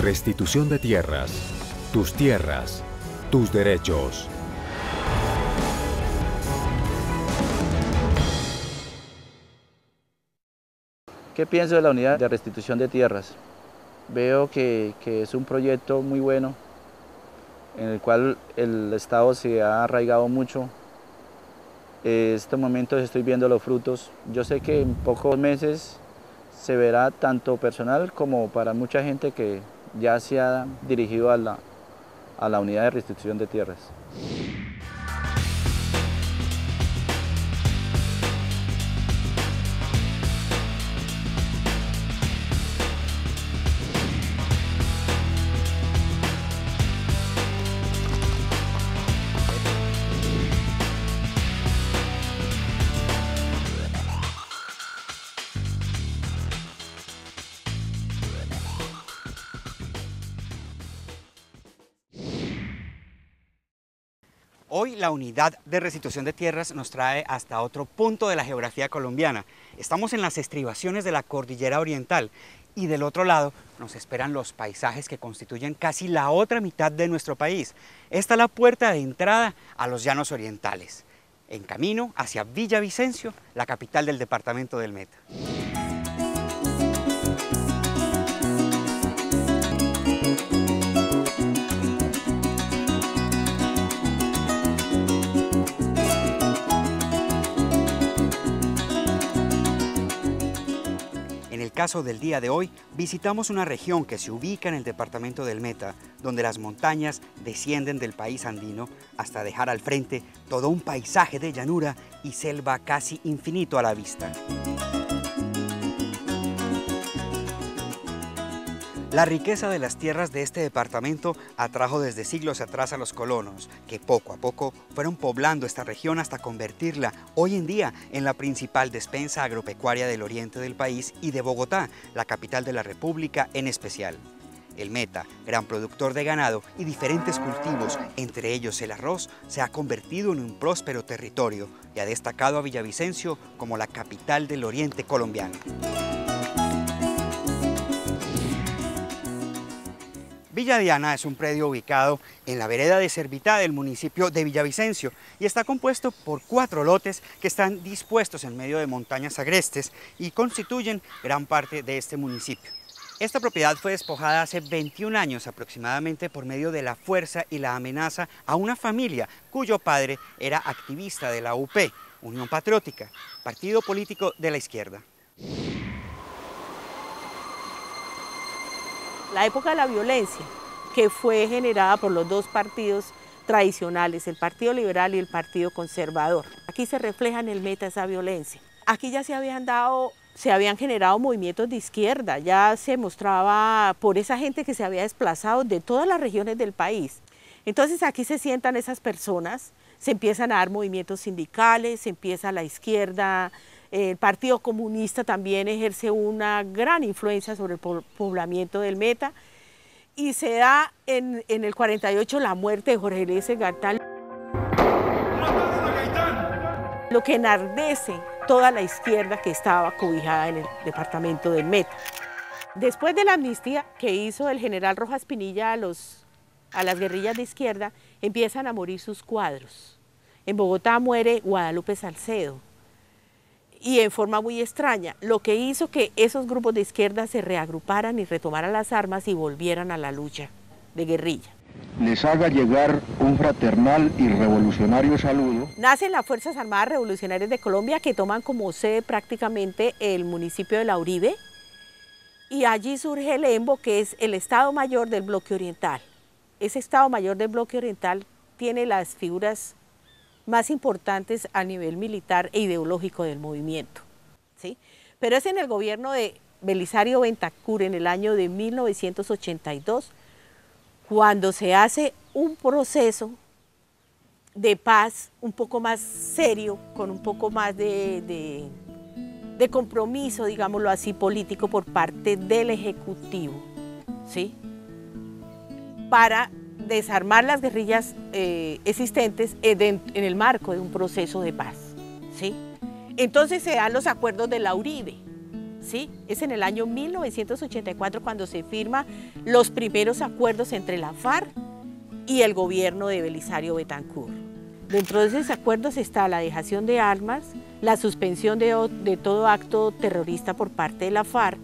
Restitución de tierras, tus derechos. ¿Qué pienso de la unidad de restitución de tierras? Veo que es un proyecto muy bueno, en el cual el Estado se ha arraigado mucho. En estos momentos estoy viendo los frutos. Yo sé que en pocos meses se verá tanto personal como para mucha gente que ya se ha dirigido a la unidad de restitución de tierras. Hoy la unidad de restitución de tierras nos trae hasta otro punto de la geografía colombiana. Estamos en las estribaciones de la cordillera oriental y del otro lado nos esperan los paisajes que constituyen casi la otra mitad de nuestro país. Esta es la puerta de entrada a los llanos orientales, en camino hacia Villavicencio, la capital del departamento del Meta. En el caso del día de hoy, visitamos una región que se ubica en el departamento del Meta, donde las montañas descienden del país andino hasta dejar al frente todo un paisaje de llanura y selva casi infinito a la vista. La riqueza de las tierras de este departamento atrajo desde siglos atrás a los colonos, que poco a poco fueron poblando esta región hasta convertirla hoy en día en la principal despensa agropecuaria del oriente del país y de Bogotá, la capital de la República en especial. El Meta, gran productor de ganado y diferentes cultivos, entre ellos el arroz, se ha convertido en un próspero territorio y ha destacado a Villavicencio como la capital del oriente colombiano. Villa Diana es un predio ubicado en la vereda de Servitá del municipio de Villavicencio y está compuesto por 4 lotes que están dispuestos en medio de montañas agrestes y constituyen gran parte de este municipio. Esta propiedad fue despojada hace 21 años aproximadamente por medio de la fuerza y la amenaza a una familia cuyo padre era activista de la UP, Unión Patriótica, partido político de la izquierda. La época de la violencia que fue generada por los dos partidos tradicionales, el Partido Liberal y el Partido Conservador. Aquí se refleja en el Meta esa violencia. Aquí ya se habían generado movimientos de izquierda, ya se mostraba por esa gente que se había desplazado de todas las regiones del país. Entonces aquí se sientan esas personas, se empiezan a dar movimientos sindicales, se empieza la izquierda. El Partido Comunista también ejerce una gran influencia sobre el poblamiento del Meta y se da en el 48 la muerte de Jorge Eliezer Gaitán, lo que enardece toda la izquierda que estaba cobijada en el departamento del Meta. Después de la amnistía que hizo el general Rojas Pinilla a las guerrillas de izquierda, empiezan a morir sus cuadros. En Bogotá muere Guadalupe Salcedo, y en forma muy extraña, lo que hizo que esos grupos de izquierda se reagruparan y retomaran las armas y volvieran a la lucha de guerrilla. Les haga llegar un fraternal y revolucionario saludo. Nacen las Fuerzas Armadas Revolucionarias de Colombia, que toman como sede prácticamente el municipio de La Uribe, y allí surge el EMBO, que es el Estado Mayor del Bloque Oriental. Ese Estado Mayor del Bloque Oriental tiene las figuras más importantes a nivel militar e ideológico del movimiento, ¿sí? Pero es en el gobierno de Belisario Bentancur, en el año de 1982, cuando se hace un proceso de paz un poco más serio, con un poco más de compromiso, digámoslo así, político por parte del Ejecutivo, ¿sí? Para desarmar las guerrillas existentes en el marco de un proceso de paz, ¿sí? Entonces se dan los acuerdos de La Uribe, ¿sí? Es en el año 1984 cuando se firman los primeros acuerdos entre la FARC y el gobierno de Belisario Betancur. Dentro de esos acuerdos está la dejación de armas, la suspensión de todo acto terrorista por parte de la FARC,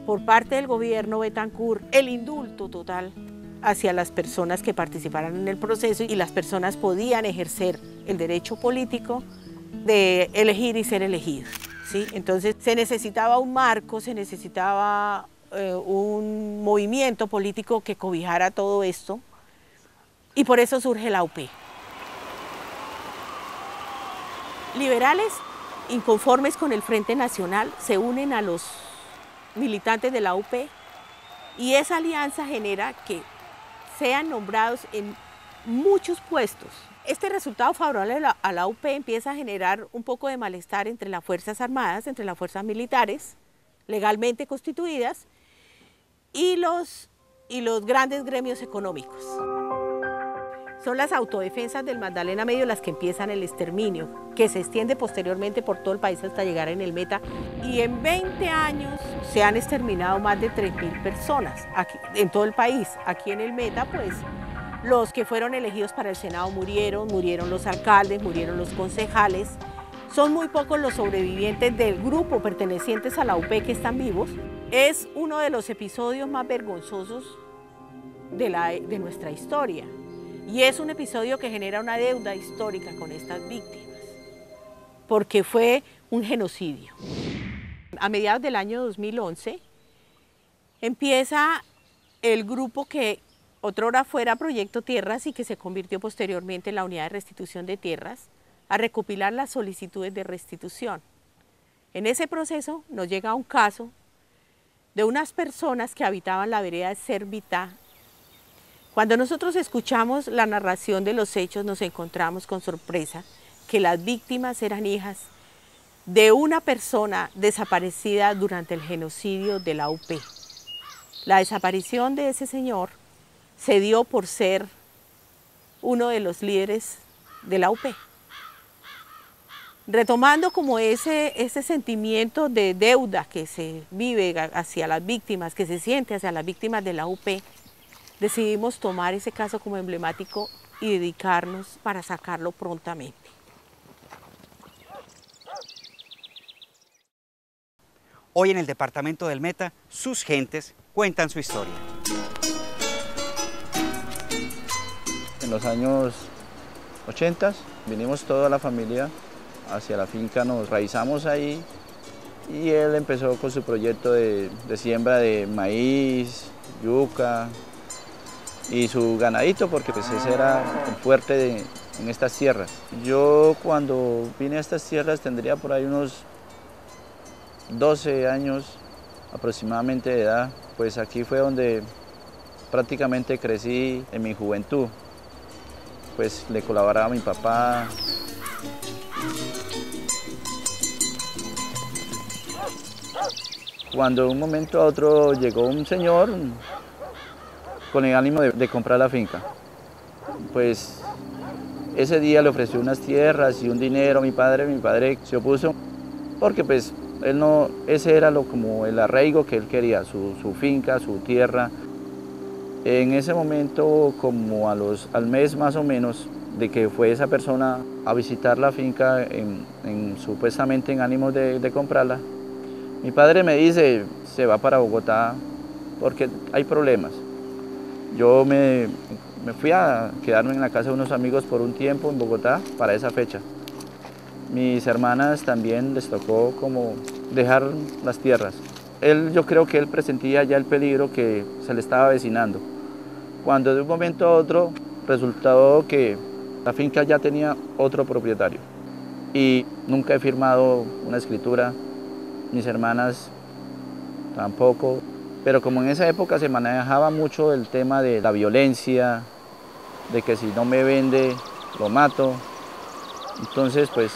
por parte del gobierno Betancur, el indulto total hacia las personas que participaran en el proceso y las personas podían ejercer el derecho político de elegir y ser elegidos, ¿sí? Entonces se necesitaba un marco, se necesitaba un movimiento político que cobijara todo esto y por eso surge la UP. Liberales inconformes con el Frente Nacional se unen a los militantes de la UP y esa alianza genera que sean nombrados en muchos puestos. Este resultado favorable a la UP empieza a generar un poco de malestar entre las Fuerzas Armadas, entre las fuerzas militares legalmente constituidas y los grandes gremios económicos. Son las autodefensas del Magdalena Medio las que empiezan el exterminio, que se extiende posteriormente por todo el país hasta llegar en el Meta. Y en 20 años se han exterminado más de 3.000 personas aquí, en todo el país. Aquí en el Meta, pues, los que fueron elegidos para el Senado murieron los alcaldes, murieron los concejales. Son muy pocos los sobrevivientes del grupo pertenecientes a la UP que están vivos. Es uno de los episodios más vergonzosos de nuestra historia. Y es un episodio que genera una deuda histórica con estas víctimas, porque fue un genocidio. A mediados del año 2011 empieza el grupo que otrora fuera Proyecto Tierras y que se convirtió posteriormente en la Unidad de Restitución de Tierras, a recopilar las solicitudes de restitución. En ese proceso nos llega un caso de unas personas que habitaban la vereda de Servitá. Cuando nosotros escuchamos la narración de los hechos, nos encontramos con sorpresa que las víctimas eran hijas de una persona desaparecida durante el genocidio de la UP. La desaparición de ese señor se dio por ser uno de los líderes de la UP. Retomando como ese sentimiento de deuda que se vive hacia las víctimas, que se siente hacia las víctimas de la UP, decidimos tomar ese caso como emblemático y dedicarnos para sacarlo prontamente. Hoy en el departamento del Meta, sus gentes cuentan su historia. En los años 80 vinimos toda la familia hacia la finca, nos raizamos ahí y él empezó con su proyecto de siembra de maíz, yuca, y su ganadito, porque pues ese era el fuerte en estas tierras. Yo cuando vine a estas tierras tendría por ahí unos 12 años aproximadamente de edad, pues aquí fue donde prácticamente crecí en mi juventud. Pues le colaboraba a mi papá. Cuando de un momento a otro llegó un señor con el ánimo de comprar la finca. Pues ese día le ofreció unas tierras y un dinero a mi padre se opuso, porque pues él no, ese era como el arraigo que él quería, su finca, su tierra. En ese momento, como al mes más o menos de que fue esa persona a visitar la finca supuestamente en ánimo de comprarla, mi padre me dice, se va para Bogotá porque hay problemas. Yo me fui a quedarme en la casa de unos amigos por un tiempo en Bogotá para esa fecha. Mis hermanas también les tocó como dejar las tierras. Yo creo que él presentía ya el peligro que se le estaba avecinando. Cuando de un momento a otro resultó que la finca ya tenía otro propietario y nunca he firmado una escritura, mis hermanas tampoco. Pero como en esa época se manejaba mucho el tema de la violencia, de que si no me vende, lo mato, entonces pues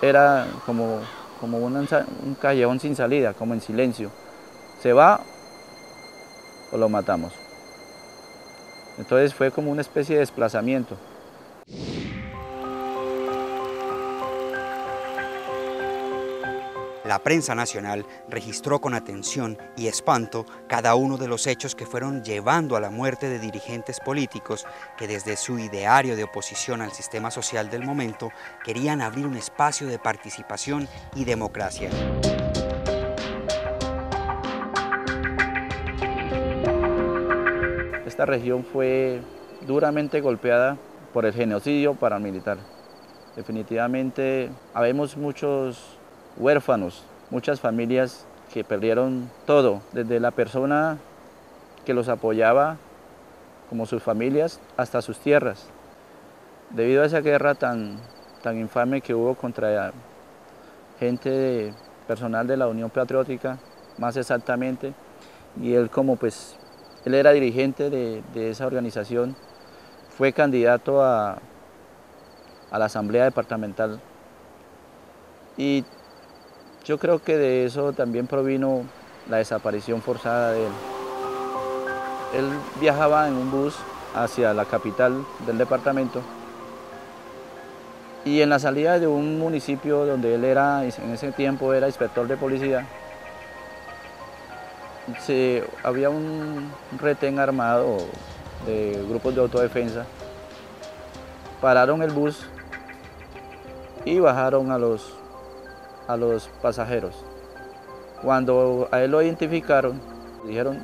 era como un callejón sin salida, como en silencio. ¿Se va o lo matamos? Entonces fue como una especie de desplazamiento. La prensa nacional registró con atención y espanto cada uno de los hechos que fueron llevando a la muerte de dirigentes políticos que desde su ideario de oposición al sistema social del momento querían abrir un espacio de participación y democracia. Esta región fue duramente golpeada por el genocidio paramilitar. Definitivamente habemos muchos huérfanos, muchas familias que perdieron todo, desde la persona que los apoyaba, como sus familias, hasta sus tierras. Debido a esa guerra tan infame que hubo contra gente personal de la Unión Patriótica, más exactamente, y él él era dirigente de esa organización, fue candidato a la Asamblea Departamental. Y yo creo que de eso también provino la desaparición forzada de él. Él viajaba en un bus hacia la capital del departamento y en la salida de un municipio donde él en ese tiempo era inspector de policía, había un retén armado de grupos de autodefensa. Pararon el bus y bajaron a los pasajeros. Cuando a él lo identificaron, dijeron: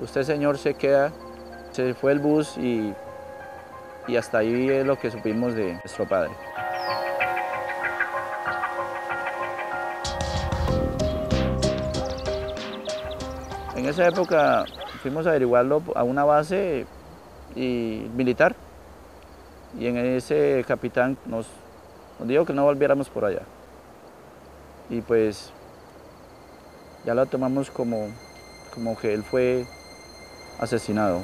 usted, señor, se queda. Se fue el bus y hasta ahí es lo que supimos de nuestro padre. En esa época fuimos a averiguarlo a una base militar, y en ese capitán nos dijo que no volviéramos por allá. Y pues ya lo tomamos como que él fue asesinado.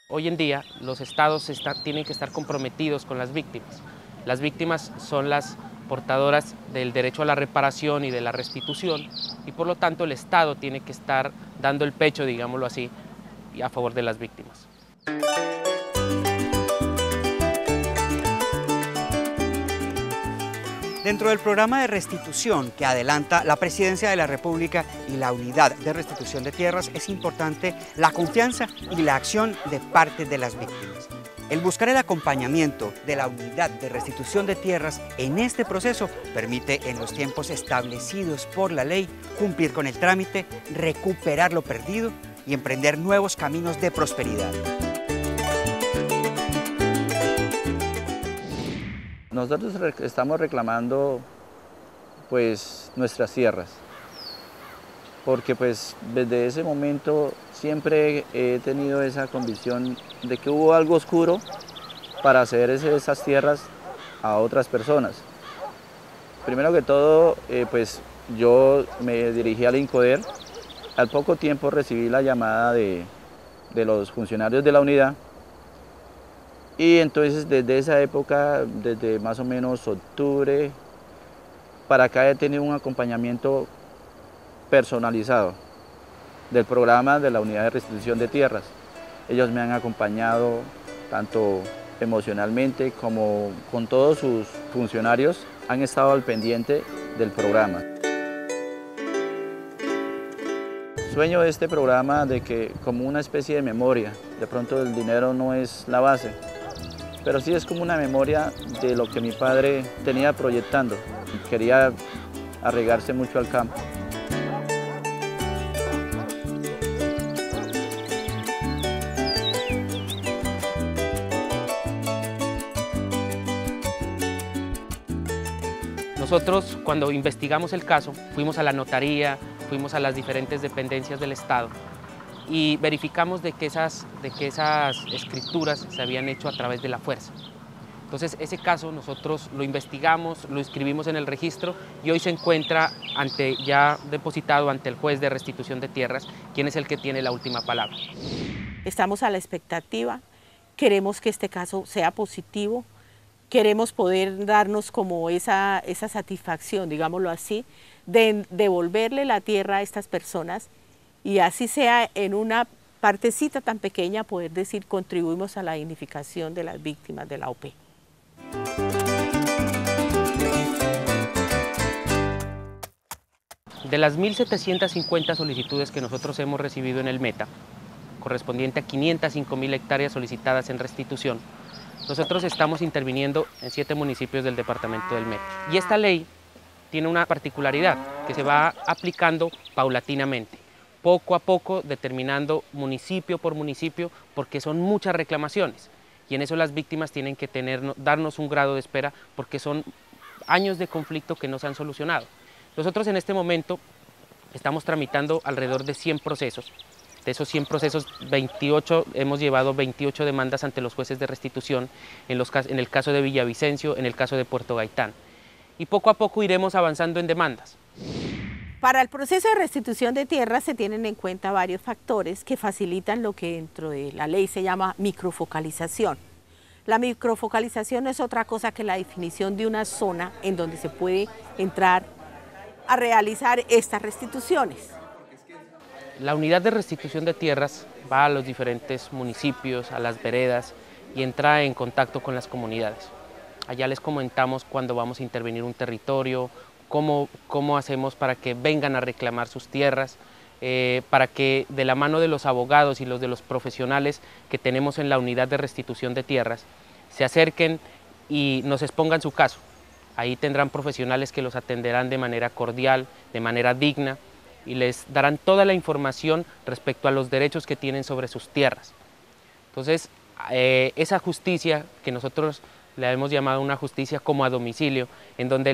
Hoy en día los estados tienen que estar comprometidos con las víctimas. Las víctimas son las portadoras del derecho a la reparación y de la restitución, y por lo tanto el Estado tiene que estar dando el pecho, digámoslo así, a favor de las víctimas. Dentro del programa de restitución que adelanta la Presidencia de la República y la Unidad de Restitución de Tierras, es importante la confianza y la acción de parte de las víctimas. El buscar el acompañamiento de la Unidad de Restitución de Tierras en este proceso permite, en los tiempos establecidos por la ley, cumplir con el trámite, recuperar lo perdido y emprender nuevos caminos de prosperidad. Nosotros estamos reclamando nuestras tierras, porque desde ese momento siempre he tenido esa convicción de que hubo algo oscuro para ceder esas tierras a otras personas. Primero que todo, yo me dirigí al INCODER. Al poco tiempo recibí la llamada de los funcionarios de la unidad, y entonces desde esa época, desde más o menos octubre para acá, he tenido un acompañamiento personalizado del programa de la Unidad de Restitución de Tierras. Ellos me han acompañado tanto emocionalmente como con todos sus funcionarios, han estado al pendiente del programa. Sueño de este programa de que, como una especie de memoria, de pronto el dinero no es la base, pero sí es como una memoria de lo que mi padre tenía proyectando. Quería arraigarse mucho al campo. Nosotros, cuando investigamos el caso, fuimos a la notaría, fuimos a las diferentes dependencias del Estado y verificamos de que esas escrituras se habían hecho a través de la fuerza. Entonces ese caso nosotros lo investigamos, lo inscribimos en el registro y hoy se encuentra ya depositado ante el juez de restitución de tierras, quien es el que tiene la última palabra. Estamos a la expectativa, queremos que este caso sea positivo, queremos poder darnos como esa satisfacción, digámoslo así, de devolverle la tierra a estas personas, y así sea en una partecita tan pequeña, poder decir, contribuimos a la dignificación de las víctimas de la OP. De las 1.750 solicitudes que nosotros hemos recibido en el Meta, correspondiente a 505.000 hectáreas solicitadas en restitución, nosotros estamos interviniendo en 7 municipios del departamento del Meta. Y esta ley tiene una particularidad, que se va aplicando paulatinamente, poco a poco, determinando municipio por municipio, porque son muchas reclamaciones. Y en eso las víctimas tienen que darnos un grado de espera, porque son años de conflicto que no se han solucionado. Nosotros en este momento estamos tramitando alrededor de 100 procesos. De esos 100 procesos, hemos llevado 28 demandas ante los jueces de restitución, en el caso de Villavicencio, en el caso de Puerto Gaitán. Y poco a poco iremos avanzando en demandas. Para el proceso de restitución de tierras se tienen en cuenta varios factores que facilitan lo que dentro de la ley se llama microfocalización. La microfocalización no es otra cosa que la definición de una zona en donde se puede entrar a realizar estas restituciones. La unidad de restitución de tierras va a los diferentes municipios, a las veredas y entra en contacto con las comunidades. Allá les comentamos cuando vamos a intervenir un territorio, cómo hacemos para que vengan a reclamar sus tierras, para que de la mano de los abogados y de los profesionales que tenemos en la unidad de restitución de tierras se acerquen y nos expongan su caso. Ahí tendrán profesionales que los atenderán de manera cordial, de manera digna, y les darán toda la información respecto a los derechos que tienen sobre sus tierras. Entonces, esa justicia que nosotros le hemos llamado una justicia como a domicilio, en donde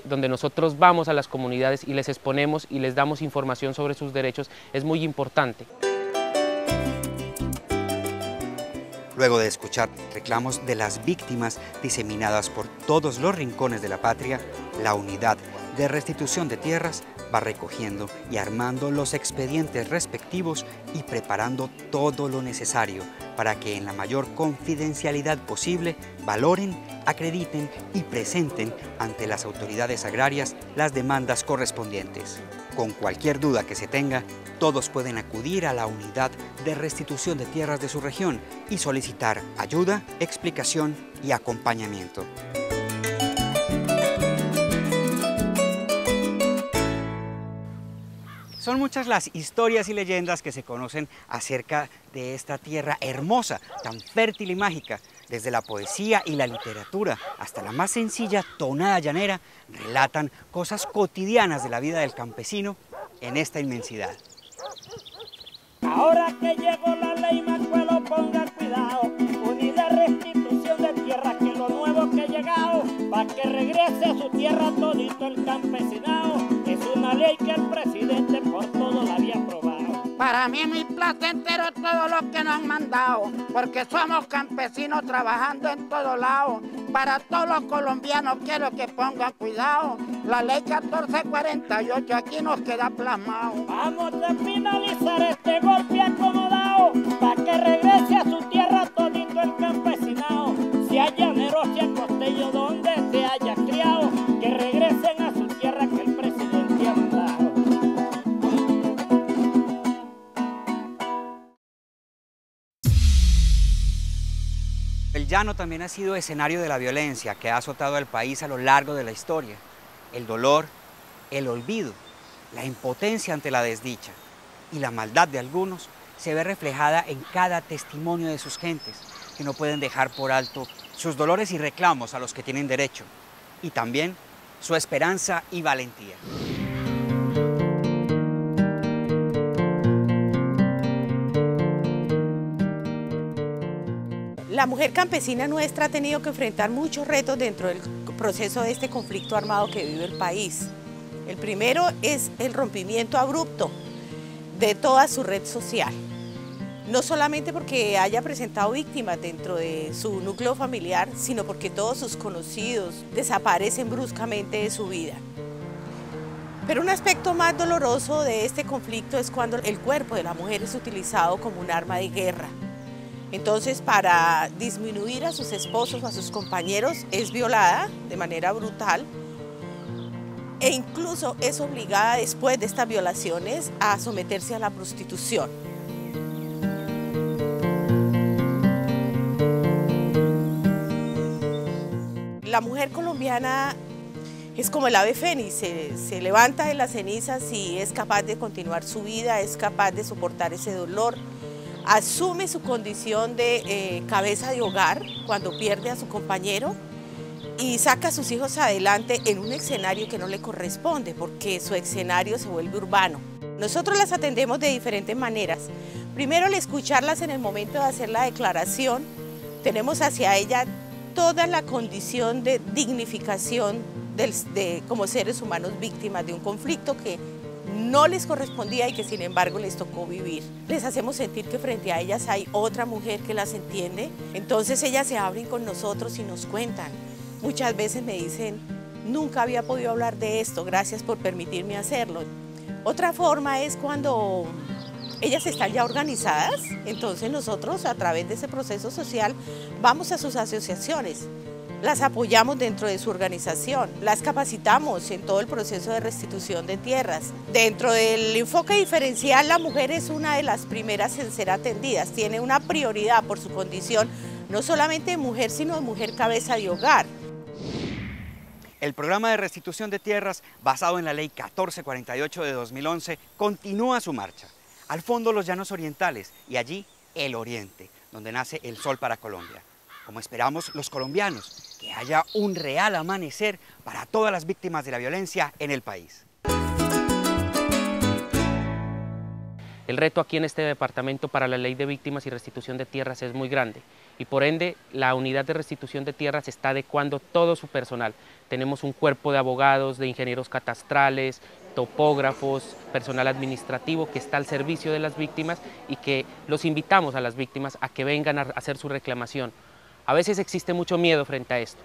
donde nosotros vamos a las comunidades y les exponemos y les damos información sobre sus derechos, es muy importante. Luego de escuchar reclamos de las víctimas diseminadas por todos los rincones de la patria, la unidad de restitución de tierras va recogiendo y armando los expedientes respectivos y preparando todo lo necesario para que en la mayor confidencialidad posible valoren, acrediten y presenten ante las autoridades agrarias las demandas correspondientes. Con cualquier duda que se tenga, todos pueden acudir a la unidad de restitución de tierras de su región y solicitar ayuda, explicación y acompañamiento. Son muchas las historias y leyendas que se conocen acerca de esta tierra hermosa, tan fértil y mágica. Desde la poesía y la literatura hasta la más sencilla tonada llanera, relatan cosas cotidianas de la vida del campesino en esta inmensidad. Ahora que llegó la ley, Macuelo, ponga cuidado, unidad de restitución de tierra, que lo nuevo que ha llegado, para que regrese a su tierra todito el campesinado. Es una ley que el presidente por todo la había aprobado. Para mí es muy placentero todo lo que nos han mandado, porque somos campesinos trabajando en todo lado. Para todos los colombianos quiero que pongan cuidado, la ley 1448 aquí nos queda plasmado. Vamos a finalizar este golpe acomodado, para que regrese a su tierra todito el campesinado. Sea llanero, sea costeño, donde se haya criado, que regresen a su tierra que el presidente ha mandado. El llano también ha sido escenario de la violencia que ha azotado al país a lo largo de la historia. El dolor, el olvido, la impotencia ante la desdicha y la maldad de algunos se ve reflejada en cada testimonio de sus gentes, que no pueden dejar por alto sus dolores y reclamos a los que tienen derecho, y también su esperanza y valentía. La mujer campesina nuestra ha tenido que enfrentar muchos retos dentro del proceso de este conflicto armado que vive el país. El primero es el rompimiento abrupto de toda su red social. No solamente porque haya presentado víctimas dentro de su núcleo familiar, sino porque todos sus conocidos desaparecen bruscamente de su vida. Pero un aspecto más doloroso de este conflicto es cuando el cuerpo de la mujer es utilizado como un arma de guerra. Entonces, para disminuir a sus esposos o a sus compañeros, es violada de manera brutal e incluso es obligada después de estas violaciones a someterse a la prostitución. La mujer colombiana es como el ave fénix, se levanta de las cenizas y es capaz de continuar su vida, es capaz de soportar ese dolor, asume su condición de cabeza de hogar cuando pierde a su compañero y saca a sus hijos adelante en un escenario que no le corresponde porque su escenario se vuelve urbano. Nosotros las atendemos de diferentes maneras. Primero, al escucharlas en el momento de hacer la declaración, tenemos hacia ella toda la condición de dignificación como seres humanos víctimas de un conflicto que no les correspondía y que sin embargo les tocó vivir. Les hacemos sentir que frente a ellas hay otra mujer que las entiende, entonces ellas se abren con nosotros y nos cuentan. Muchas veces me dicen, nunca había podido hablar de esto, gracias por permitirme hacerlo. Otra forma es cuando ellas están ya organizadas, entonces nosotros a través de ese proceso social vamos a sus asociaciones, las apoyamos dentro de su organización, las capacitamos en todo el proceso de restitución de tierras. Dentro del enfoque diferencial, la mujer es una de las primeras en ser atendidas, tiene una prioridad por su condición, no solamente de mujer, sino de mujer cabeza de hogar. El programa de restitución de tierras, basado en la Ley 1448 de 2011, continúa su marcha. Al fondo, los llanos orientales y allí el oriente, donde nace el sol para Colombia. Como esperamos los colombianos, que haya un real amanecer para todas las víctimas de la violencia en el país. El reto aquí en este departamento para la Ley de Víctimas y Restitución de Tierras es muy grande y por ende la unidad de restitución de tierras está adecuando todo su personal. Tenemos un cuerpo de abogados, de ingenieros catastrales, topógrafos, personal administrativo que está al servicio de las víctimas y que los invitamos a las víctimas a que vengan a hacer su reclamación. A veces existe mucho miedo frente a esto,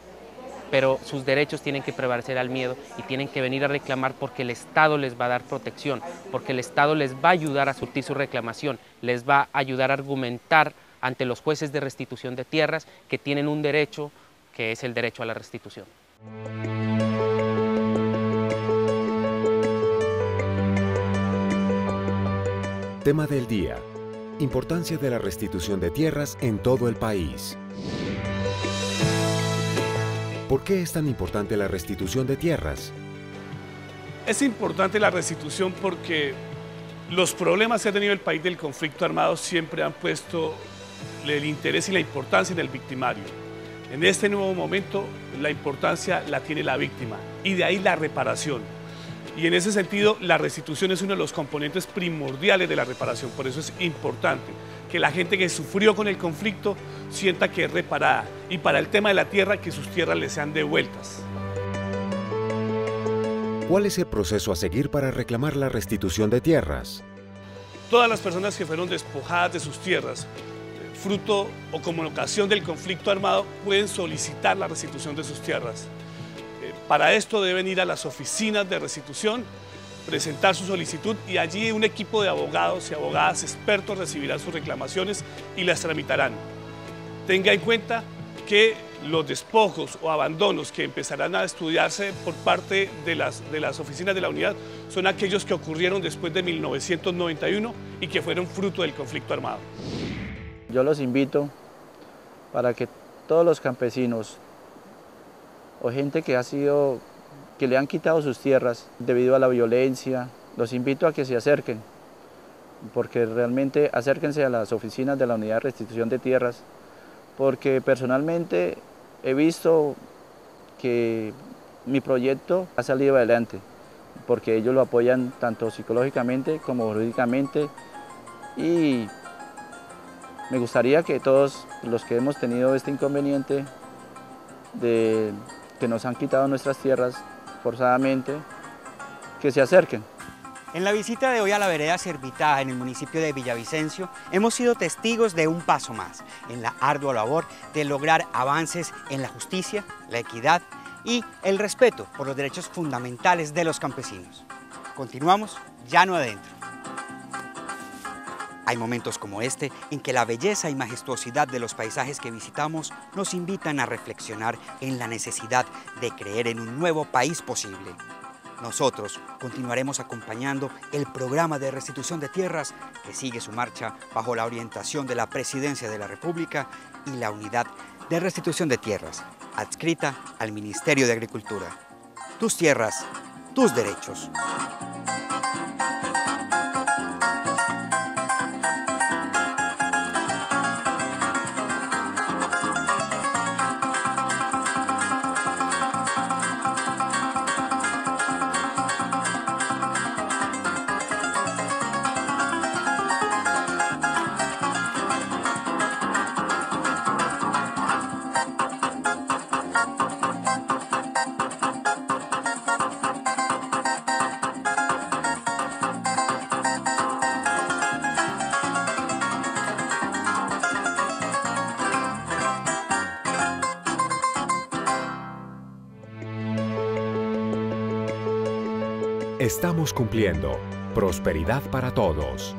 pero sus derechos tienen que prevalecer al miedo y tienen que venir a reclamar porque el Estado les va a dar protección, porque el Estado les va a ayudar a surtir su reclamación, les va a ayudar a argumentar ante los jueces de restitución de tierras que tienen un derecho que es el derecho a la restitución. Tema del día: importancia de la restitución de tierras en todo el país. ¿Por qué es tan importante la restitución de tierras? Es importante la restitución porque los problemas que ha tenido el país del conflicto armado siempre han puesto el interés y la importancia en el victimario. En este nuevo momento la importancia la tiene la víctima y de ahí la reparación. Y en ese sentido la restitución es uno de los componentes primordiales de la reparación, por eso es importante que la gente que sufrió con el conflicto sienta que es reparada y para el tema de la tierra que sus tierras les sean devueltas. ¿Cuál es el proceso a seguir para reclamar la restitución de tierras? Todas las personas que fueron despojadas de sus tierras, fruto o como ocasión del conflicto armado, pueden solicitar la restitución de sus tierras. Para esto deben ir a las oficinas de restitución, presentar su solicitud y allí un equipo de abogados y abogadas expertos recibirán sus reclamaciones y las tramitarán. Tenga en cuenta que los despojos o abandonos que empezarán a estudiarse por parte de las oficinas de la unidad son aquellos que ocurrieron después de 1991 y que fueron fruto del conflicto armado. Yo los invito para que todos los campesinos o gente que le han quitado sus tierras debido a la violencia, los invito a que se acerquen, porque realmente acérquense a las oficinas de la Unidad de Restitución de Tierras, porque personalmente he visto que mi proyecto ha salido adelante, porque ellos lo apoyan tanto psicológicamente como jurídicamente y me gustaría que todos los que hemos tenido este inconveniente de que nos han quitado nuestras tierras forzadamente, que se acerquen. En la visita de hoy a la vereda Servitá, en el municipio de Villavicencio, hemos sido testigos de un paso más en la ardua labor de lograr avances en la justicia, la equidad y el respeto por los derechos fundamentales de los campesinos. Continuamos llano adentro. Hay momentos como este en que la belleza y majestuosidad de los paisajes que visitamos nos invitan a reflexionar en la necesidad de creer en un nuevo país posible. Nosotros continuaremos acompañando el programa de restitución de tierras que sigue su marcha bajo la orientación de la Presidencia de la República y la Unidad de Restitución de Tierras, adscrita al Ministerio de Agricultura. Tus tierras, tus derechos. Estamos cumpliendo. Prosperidad para todos.